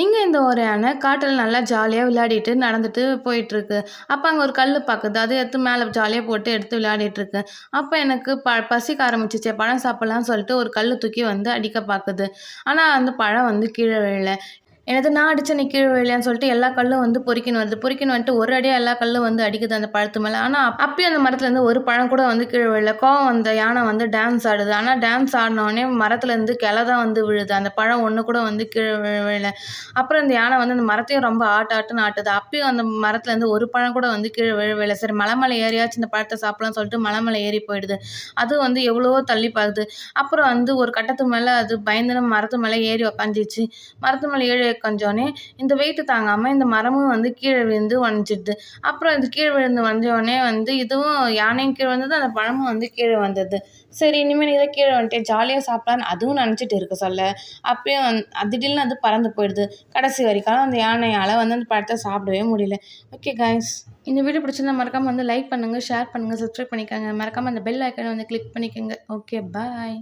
இங்கே இந்த ஒரு யானை காட்டில் நல்லா ஜாலியாக விளையாடிட்டு நடந்துட்டு போயிட்டுருக்கு. அப்போ அங்கே ஒரு கல் பார்க்குது. அதை எடுத்து மேலே ஜாலியாக போட்டு எடுத்து விளையாடிட்டுருக்கு. அப்போ எனக்கு பசிக்க ஆரம்பிச்சிச்சு. பழம் சாப்பிட்லான்னு சொல்லிட்டு ஒரு கல் தூக்கி வந்து அடிக்க பார்க்குது. ஆனால் அந்த பழம் வந்து கீழே விழல. என்னது நான் அடிச்ச நீ கீழ விழலையான்னு சொல்லிட்டு எல்லா கல்லும் வந்து பொறுக்கின்னு வருது. பொறுக்கின்னு வந்துட்டு ஒரு அடியா எல்லா கல்லும் வந்து அடிக்குது அந்த பழத்து மேல. ஆனா அப்பயும் அந்த மரத்துலேருந்து ஒரு பழம் கூட வந்து கீழ விழல. கோவம் வந்த யானை வந்து டான்ஸ் ஆடுது. ஆனா டான்ஸ் ஆடுனோனே மரத்துலேருந்து கிளை தான் வந்து விழுது. அந்த பழம் ஒண்ணு கூட வந்து கீழ விழல. அப்புறம் அந்த யானை வந்து அந்த மரத்தையும் ரொம்ப ஆட்டுன்னு ஆட்டுது. அப்பயும் அந்த மரத்துலேருந்து ஒரு பழம் கூட வந்து கீழ விழல. சரி மலை மேல ஏறியாச்சும் இந்த பழத்த சாப்பிடலாம்னு சொல்லிட்டு மலை மேல ஏறி போயிடுது. அது வந்து எவ்வளவோ தள்ளி பாக்குது. அப்புறம் வந்து ஒரு கட்டத்துக்கு மேல அது பயந்துன்னு மரத்து மேல ஏறி உக்காந்துச்சு. மரத்து மேல ஏறி உக்காந்தோனே இந்த வெயிட் தாங்காம இந்த மரமும் வந்து கீழ விழுந்து உடஞ்சிடுது. அப்புறம் இது கீழ விழுந்து உடஞ்சோனே வந்து இதுவும் யானையும் கீழ வந்தது, அந்த பழமும் வந்து கீழ வந்தது. சரி இனிமே நீ தான் கீழ வந்துட்டே ஜாலியா சாப்பிடலான்னு அதுவும் நினைச்சிட்டு இருக்கு சொல்ல. அப்பயும் திடீர்னு அது பறந்து போயிடுது. கடைசி வரைக்கும் அந்த யானையால வந்து அந்த பழத்த சாப்பிடவே முடியல. ஓகே காய்ஸ், இந்த வீடியோ பிடிச்சிருந்தா மறக்காம வந்து லைக் பண்ணுங்க, ஷேர் பண்ணுங்க, சப்ஸ்கிரைப் பண்ணிக்கோங்க. மறக்காம அந்த பெல் ஐக்கானை வந்து கிளிக் பண்ணிக்கோங்க. Okay bye.